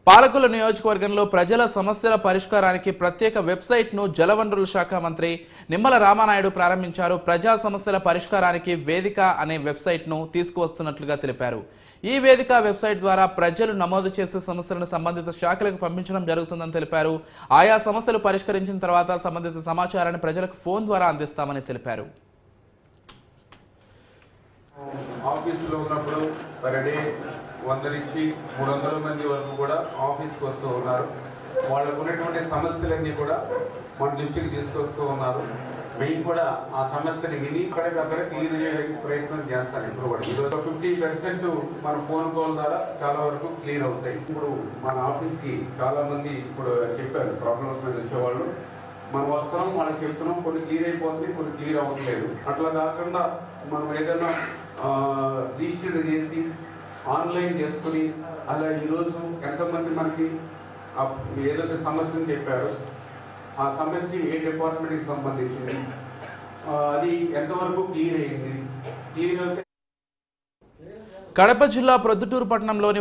పాలకుల నియోజకవర్గంలో ప్రజల సమస్యల పరిష్కారానికి ప్రత్యేక వెబ్సైట్ను జలవనరుల శాఖ మంత్రి నిమ్మల రామానాయుడు ప్రారంభించారు. ప్రజా సమస్యల పరిష్కారానికి వేదిక అనే వెబ్సైట్ను తీసుకువస్తున్నట్లుగా తెలిపారు. ఈ వేదిక వెబ్సైట్ ద్వారా ప్రజలు నమోదు చేసే సమస్యలను సంబంధిత శాఖలకు పంపించడం జరుగుతుందని తెలిపారు. ఆయా సమస్యలు పరిష్కరించిన తర్వాత సంబంధిత సమాచారాన్ని ప్రజలకు ఫోన్ ద్వారా అందిస్తామని తెలిపారు. ఆఫీసులో ఉన్నప్పుడు పర్ డే 100 నుంచి 300 మంది వరకు కూడా ఆఫీస్కి వస్తూ ఉన్నారు. వాళ్ళకు ఉన్నటువంటి సమస్యలన్నీ కూడా మన దృష్టికి తీసుకొస్తూ ఉన్నారు. మేము కూడా ఆ సమస్యని విని అక్కడే క్లియర్ చేయడానికి ప్రయత్నం చేస్తాను. ఇప్పుడు కూడా ఈరోజు 50% మన ఫోన్ కాల్ ద్వారా చాలా వరకు క్లియర్ అవుతాయి. ఇప్పుడు మన ఆఫీస్కి చాలా మంది ఇప్పుడు చెప్పారు ప్రాబ్లమ్స్ మీద వచ్చేవాళ్ళు. మనం వస్తున్నాం, వాళ్ళకి చెప్తున్నాం, కొన్ని క్లియర్ అయిపోతుంది, కొన్ని క్లియర్ అవ్వట్లేదు. అట్లా కాకుండా మనం ఏదైనా రిజిస్టర్ చేసి ఆన్లైన్ చేసుకుని అలా ఈరోజు ఎంతమంది మనకి ఏదైతే సమస్యను చెప్పారు, ఆ సమస్య ఏ డిపార్ట్మెంట్కి సంబంధించింది, అది ఎంతవరకు క్లియర్ అయింది, క్లియర్ అయితే కడప జిల్లా ప్రొద్దుటూరు పట్టణంలోని